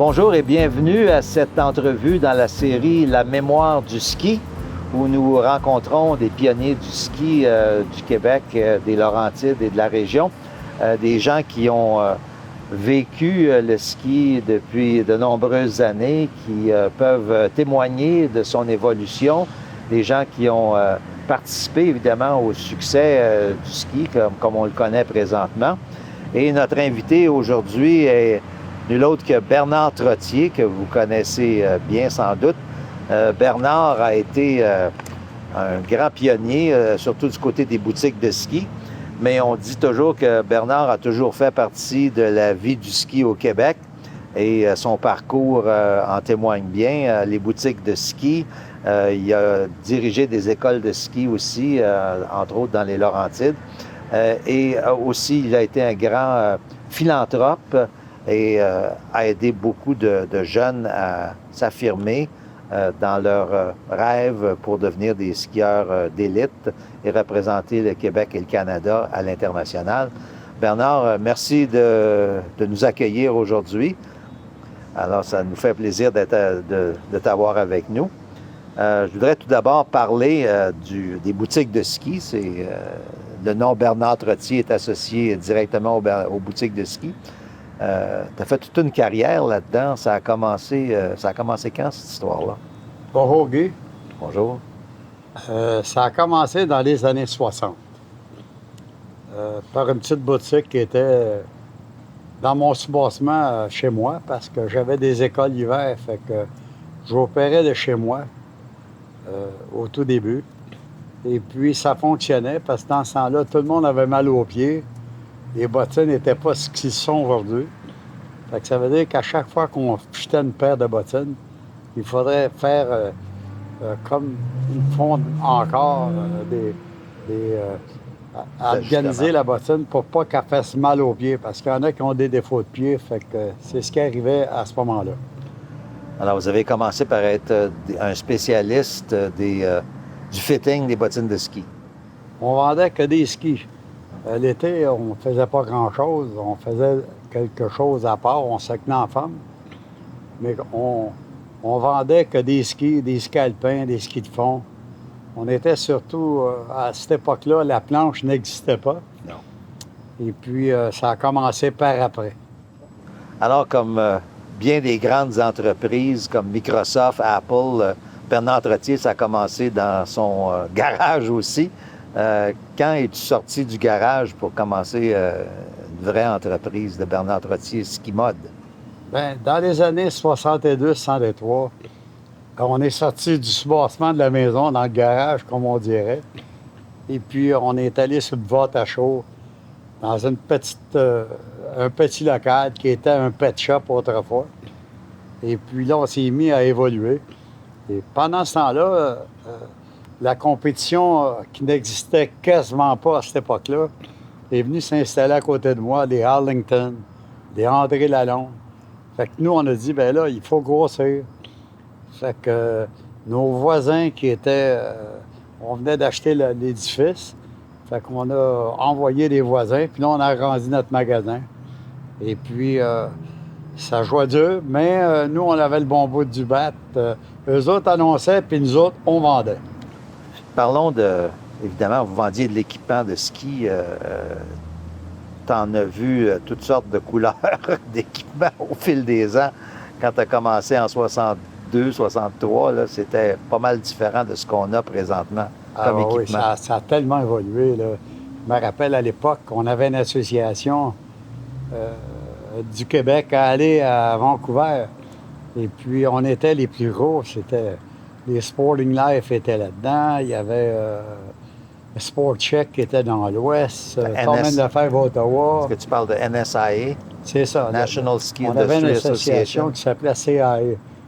Bonjour et bienvenue à cette entrevue dans la série La mémoire du ski, où nous rencontrons des pionniers du ski du Québec, des Laurentides et de la région, des gens qui ont vécu le ski depuis de nombreuses années, qui peuvent témoigner de son évolution, des gens qui ont participé évidemment au succès du ski comme on le connaît présentement. Et notre invité aujourd'hui est nul autre que Bernard Trottier, que vous connaissez bien sans doute. Bernard a été un grand pionnier, surtout du côté des boutiques de ski. Mais on dit toujours que Bernard a toujours fait partie de la vie du ski au Québec et son parcours en témoigne bien. Les boutiques de ski, il a dirigé des écoles de ski aussi, entre autres dans les Laurentides. Et aussi, il a été un grand philanthrope et a aidé beaucoup de jeunes à s'affirmer dans leurs rêves pour devenir des skieurs d'élite et représenter le Québec et le Canada à l'international. Bernard, merci de nous accueillir aujourd'hui. Alors, ça nous fait plaisir de t'avoir avec nous. Je voudrais tout d'abord parler des boutiques de ski. Le nom Bernard Trottier est associé directement aux boutiques de ski. Tu as fait toute une carrière là-dedans. Ça a commencé quand, cette histoire-là? Bonjour, Guy. Bonjour. Ça a commencé dans les années 60. Par une petite boutique qui était dans mon soubassement chez moi, parce que j'avais des écoles l'hiver, fait que j'opérais de chez moi au tout début. Et puis, ça fonctionnait, parce que dans ce temps-là, tout le monde avait mal aux pieds. Les bottines n'étaient pas ce qu'ils sont aujourd'hui. Fait que ça veut dire qu'à chaque fois qu'on jetait une paire de bottines, il faudrait faire comme ils font encore, organiser la bottine pour pas qu'elle fasse mal aux pieds, parce qu'il y en a qui ont des défauts de pied. Fait que c'est ce qui arrivait à ce moment-là. Alors, vous avez commencé par être un spécialiste du fitting des bottines de ski. On vendait que des skis. L'été, on ne faisait pas grand-chose. On faisait quelque chose à part. On se tenait en femme. Mais on vendait que des skis alpins, des skis de fond. On était surtout, à cette époque-là, la planche n'existait pas. Non. Et puis, ça a commencé par après. Alors, comme bien des grandes entreprises comme Microsoft, Apple, Bernard Trottier, ça a commencé dans son garage aussi. Quand es-tu sorti du garage pour commencer une vraie entreprise de Bernard Trottier Ski Mode? Bien, dans les années 62-63, on est sorti du soubassement de la maison dans le garage, comme on dirait. Et puis, on est allé sur le vote à chaud dans un petit local qui était un pet shop autrefois. Et puis là, on s'est mis à évoluer. Et pendant ce temps-là, la compétition qui n'existait quasiment pas à cette époque-là est venue s'installer à côté de moi, des Arlington, des André Lalonde. Fait que nous, on a dit, ben là, il faut grossir. Fait que nos voisins qui étaient... on venait d'acheter l'édifice. Fait qu'on a envoyé des voisins, puis là, on a agrandi notre magasin. Et puis, ça jouait dur, mais nous, on avait le bon bout du bat. Eux autres annonçaient, puis nous autres, on vendait. Parlons évidemment, vous vendiez de l'équipement de ski. Tu en as vu toutes sortes de couleurs d'équipements au fil des ans. Quand tu as commencé en 62, 63, là, c'était pas mal différent de ce qu'on a présentement comme équipement. Oui, ça a tellement évolué, là. Je me rappelle à l'époque, on avait une association du Québec à aller à Vancouver. Et puis, on était les plus gros. C'était les Sporting Life étaient là-dedans. Il y avait Sport Check qui était dans l'Ouest. Torment de Fèvre Ottawa. Est-ce que tu parles de NSIA? C'est ça. National Ski On avait une Industry association qui s'appelait CIA,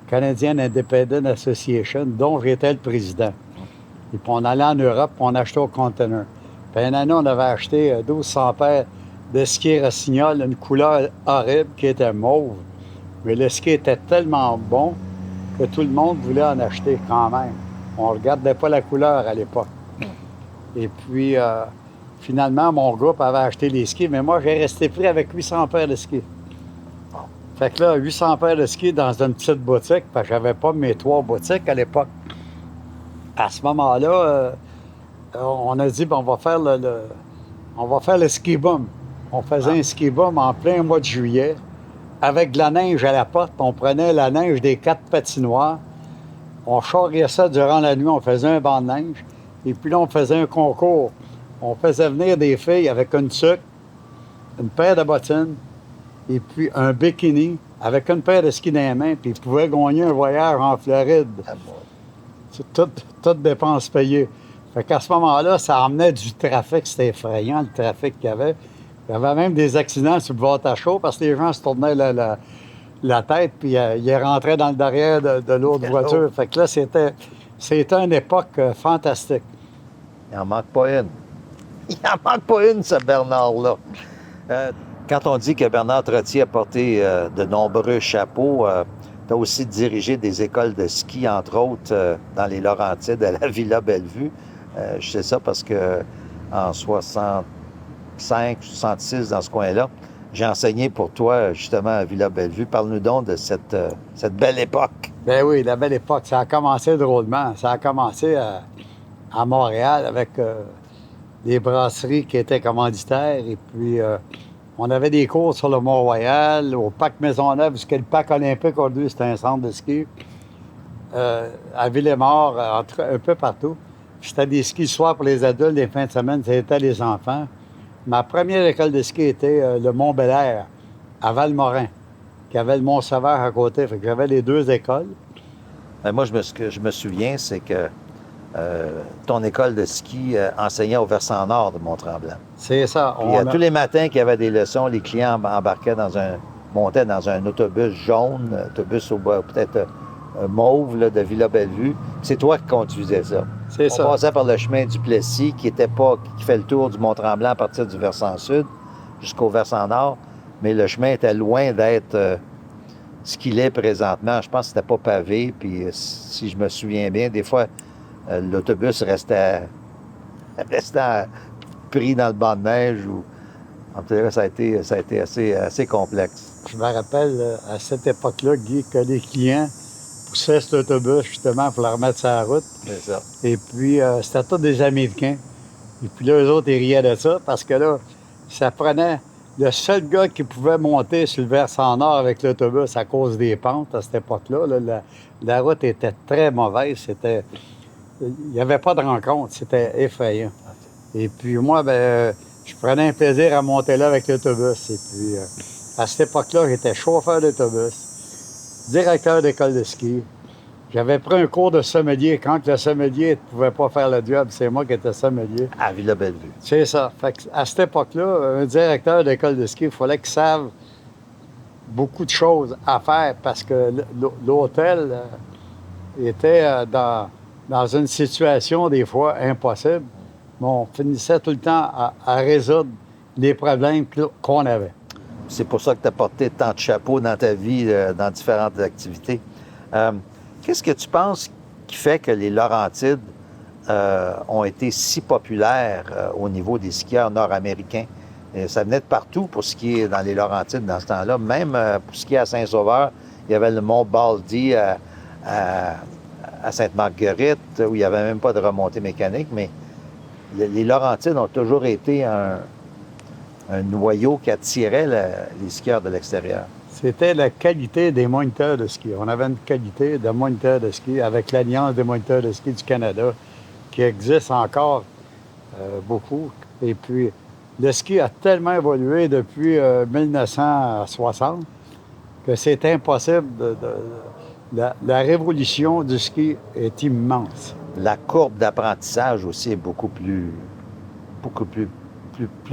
Canadian Independent Association, dont j'étais le président. Et puis, on allait en Europe, puis on achetait au container. Puis, une année, on avait acheté 1200 paires de ski Rossignol, une couleur horrible qui était mauve. Mais le ski était tellement bon que tout le monde voulait en acheter quand même. On ne regardait pas la couleur à l'époque. Et puis, finalement, mon groupe avait acheté les skis, mais moi, j'ai resté pris avec 800 paires de skis. Fait que là, 800 paires de skis dans une petite boutique, parce que j'avais pas mes 3 boutiques à l'époque. À ce moment-là, on a dit, ben, on va faire le ski boom. On faisait un ski boom en plein mois de juillet, avec de la neige à la porte. On prenait la neige des 4 patinoires. On charriait ça durant la nuit, on faisait un banc de neige. Et puis là, on faisait un concours. On faisait venir des filles avec une tuque, une paire de bottines, et puis un bikini avec une paire de skis dans les mains, puis ils pouvaient gagner un voyage en Floride. C'est toute dépense payée. Fait qu'à ce moment-là, ça emmenait du trafic. C'était effrayant, le trafic qu'il y avait. Il y avait même des accidents sur le Boîte-à-Chaud parce que les gens se tournaient la tête, puis ils rentraient dans le derrière de l'autre voiture. Fait que là, c'était une époque fantastique. Il n'en manque pas une. Il n'en manque pas une, ce Bernard-là. Quand on dit que Bernard Trottier a porté de nombreux chapeaux, tu as aussi dirigé des écoles de ski, entre autres, dans les Laurentides, à la Villa Bellevue. Je sais ça parce que en 65, 66, dans ce coin-là, j'ai enseigné pour toi, justement, à Villa Bellevue. Parle-nous donc de cette belle époque. Ben oui, la belle époque. Ça a commencé drôlement. Ça a commencé à Montréal avec des brasseries qui étaient commanditaires. Et puis, on avait des cours sur le Mont-Royal, au Parc Maisonneuve, parce que le Parc olympique, aujourd'hui, c'était un centre de ski. À Villemort, un peu partout. C'était des skis le soir pour les adultes, les fins de semaine, c'était les enfants. Ma première école de ski était le Mont-Belair, à Valmorin, qui avait le Mont-Sauveur à côté. Fait que j'avais les 2 écoles. Ben moi, je me souviens, c'est que ton école de ski enseignait au versant nord de Mont-Tremblant. C'est ça. Puis, tous les matins qu'il y avait des leçons, les clients montaient dans un autobus jaune, autobus peut-être mauve là, de Villa Bellevue. C'est toi qui conduisais ça. C'est ça. On passait par le chemin du Plessis, qui fait le tour du Mont-Tremblant à partir du versant sud jusqu'au versant nord. Mais le chemin était loin d'être ce qu'il est présentement. Je pense que c'était pas pavé. Puis si je me souviens bien, des fois, l'autobus restait pris dans le banc de neige. En tout cas, ça a été assez complexe. Je me rappelle, à cette époque-là, Guy, que les clients poussaient cet autobus, justement, pour le remettre sur la route. C'est ça. Et puis, c'était tous des Américains. Et puis là, eux autres, ils riaient de ça parce que là, ça prenait le seul gars qui pouvait monter sur le versant nord avec l'autobus à cause des pentes à cette époque-là. Là, la route était très mauvaise. Il n'y avait pas de rencontre. C'était effrayant. Et puis moi, je prenais un plaisir à monter là avec l'autobus. Et puis, à cette époque-là, j'étais chauffeur d'autobus, directeur d'école de ski. J'avais pris un cours de sommelier. Quand le sommelier ne pouvait pas faire le job, c'est moi qui étais sommelier. À Villa Bellevue. C'est ça. Fait à cette époque-là, un directeur d'école de ski, il fallait qu'il sache beaucoup de choses à faire parce que l'hôtel était dans une situation, des fois, impossible. Mais on finissait tout le temps à résoudre les problèmes qu'on avait. C'est pour ça que tu as porté tant de chapeaux dans ta vie, dans différentes activités. Qu'est-ce que tu penses qui fait que les Laurentides ont été si populaires au niveau des skieurs nord-américains? Et ça venait de partout pour skier dans les Laurentides dans ce temps-là. Même pour skier à Saint-Sauveur, il y avait le mont Baldy à Sainte-Marguerite, où il n'y avait même pas de remontée mécanique. Mais les Laurentides ont toujours été un noyau qui attirait les skieurs de l'extérieur. C'était la qualité des moniteurs de ski. On avait une qualité de moniteurs de ski avec l'Alliance des moniteurs de ski du Canada qui existe encore beaucoup. Et puis, le ski a tellement évolué depuis 1960 que c'est impossible. La révolution du ski est immense. La courbe d'apprentissage aussi est beaucoup plus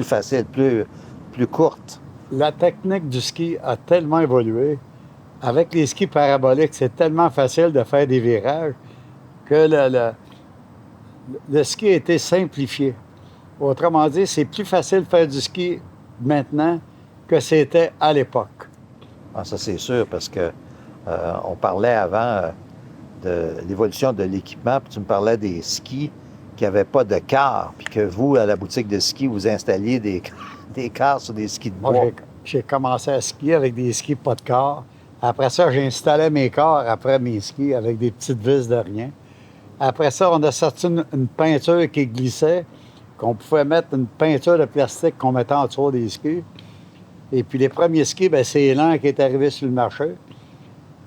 facile, plus courte. La technique du ski a tellement évolué. Avec les skis paraboliques, c'est tellement facile de faire des virages que le ski a été simplifié. Autrement dit, c'est plus facile de faire du ski maintenant que c'était à l'époque. Ah, ça, c'est sûr, parce que on parlait avant de l'évolution de l'équipement, puis tu me parlais des skis qui n'avaient pas de car, puis que vous, à la boutique de ski, vous installiez des cars sur des skis de bois. j'ai commencé à skier avec des skis pas de corps. Après ça, j'installais mes corps après mes skis avec des petites vis de rien. Après ça, on a sorti une peinture qui glissait, qu'on pouvait mettre une peinture de plastique qu'on mettait en dessous des skis. Et puis les premiers skis, bien, c'est Élan qui est arrivé sur le marché,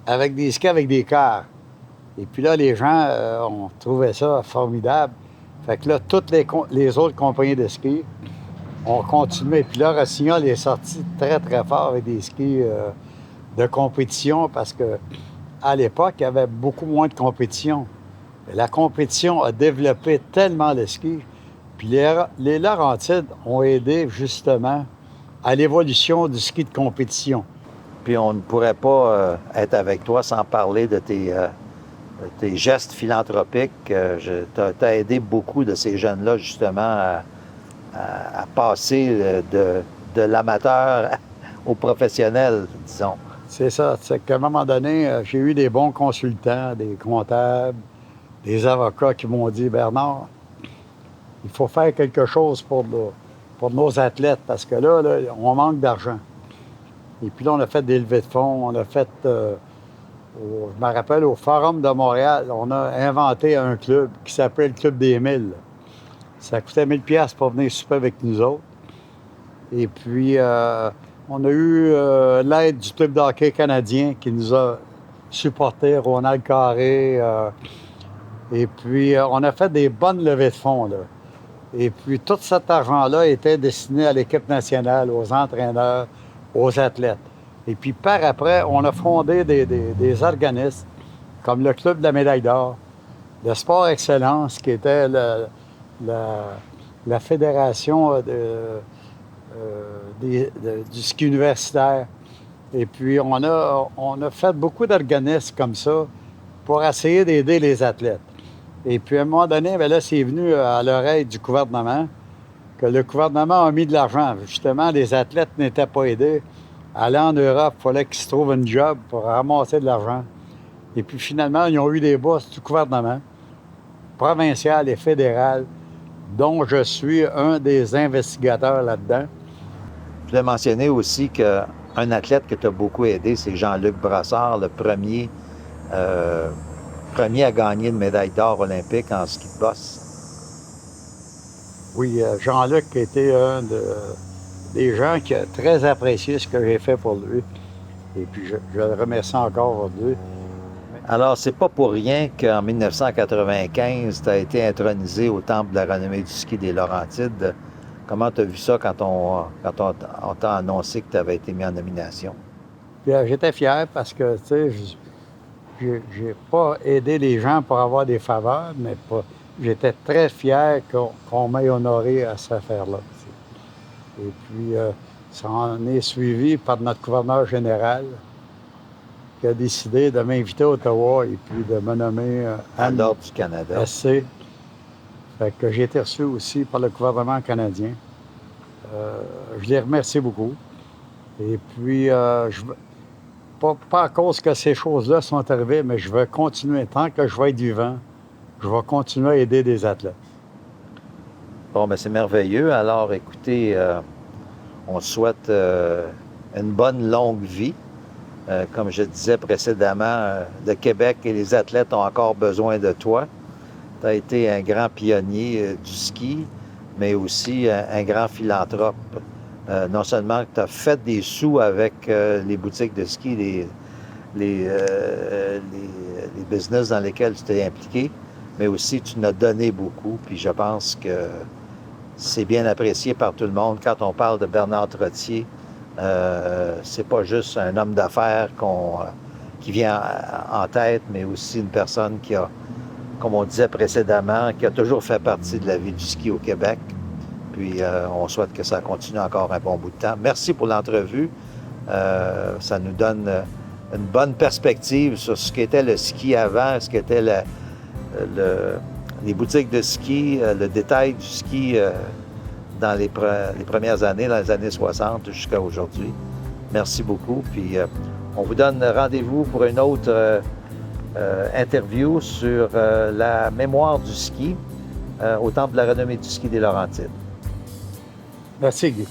avec des skis avec des cœurs. Et puis là, les gens ont trouvé ça formidable. Fait que là, toutes les autres compagnies de ski ont continué. Puis là, Rossignol est sorti très, très fort avec des skis de compétition parce que à l'époque, il y avait beaucoup moins de compétition. La compétition a développé tellement le ski. Puis les Laurentides ont aidé justement à l'évolution du ski de compétition. Puis on ne pourrait pas être avec toi sans parler de tes gestes philanthropiques. Tu as aidé beaucoup de ces jeunes-là justement à passer de l'amateur au professionnel, disons. C'est ça. C'est qu'à un moment donné, j'ai eu des bons consultants, des comptables, des avocats qui m'ont dit « Bernard, il faut faire quelque chose pour nos athlètes parce que là, on manque d'argent. » Et puis là, on a fait des levées de fonds, on a fait, je me rappelle, au Forum de Montréal, on a inventé un club qui s'appelait le Club des 1000. Ça coûtait 1000 $ pour venir souper avec nous autres. Et puis, on a eu l'aide du Club de hockey canadien qui nous a supportés, Ronald Carré. Et puis, on a fait des bonnes levées de fonds, là. Et puis, tout cet argent-là était destiné à l'équipe nationale, aux entraîneurs, aux athlètes. Et puis, par après, on a fondé des organismes comme le Club de la médaille d'or, le Sport Excellence, qui était la fédération du ski universitaire. Et puis, on a fait beaucoup d'organismes comme ça pour essayer d'aider les athlètes. Et puis, à un moment donné, bien là, c'est venu à l'oreille du gouvernement que le gouvernement a mis de l'argent. Justement, les athlètes n'étaient pas aidés. Aller en Europe, il fallait qu'ils se trouvent un job pour ramasser de l'argent. Et puis, finalement, ils ont eu des bourses du gouvernement, provincial et fédéral, dont je suis un des investigateurs là-dedans. Je voulais mentionner aussi qu'un athlète que tu as beaucoup aidé, c'est Jean-Luc Brassard, le premier à gagner une médaille d'or olympique en ski de boss. Oui, Jean-Luc était un des gens qui a très apprécié ce que j'ai fait pour lui. Et puis, je le remercie encore aujourd'hui. Alors, c'est pas pour rien qu'en 1995, tu as été intronisé au Temple de la renommée du ski des Laurentides. Comment tu as vu ça quand on t'a annoncé que tu avais été mis en nomination? Puis, j'étais fier parce que, tu sais, j'ai pas aidé les gens pour avoir des faveurs, mais j'étais très fier qu'on m'ait honoré à cette affaire-là. Et puis, ça en est suivi par notre gouverneur général qui a décidé de m'inviter à Ottawa et puis de me nommer à l'Ordre du Canada. SC. Fait que j'ai été reçu aussi par le gouvernement canadien. Je les remercie beaucoup. Et puis, pas à cause que ces choses-là sont arrivées, mais je vais continuer. Tant que je vais être vivant, je vais continuer à aider des athlètes. Bon, bien, c'est merveilleux. Alors, écoutez, on souhaite une bonne longue vie. Comme je disais précédemment, le Québec et les athlètes ont encore besoin de toi. Tu as été un grand pionnier du ski, mais aussi un grand philanthrope. Non seulement que tu as fait des sous avec les boutiques de ski, les business dans lesquels tu t'es impliqué, mais aussi tu nous as donné beaucoup. Puis je pense que c'est bien apprécié par tout le monde. Quand on parle de Bernard Trottier, c'est pas juste un homme d'affaires qui vient en tête, mais aussi une personne qui a, comme on disait précédemment, qui a toujours fait partie de la vie du ski au Québec. Puis on souhaite que ça continue encore un bon bout de temps. Merci pour l'entrevue. Ça nous donne une bonne perspective sur ce qu'était le ski avant, ce qu'étaient les boutiques de ski, le détail du ski dans les premières années, dans les années 60 jusqu'à aujourd'hui. Merci beaucoup. Puis on vous donne rendez-vous pour une autre interview sur la mémoire du ski au Temple de la renommée du ski des Laurentides. Merci, Guy.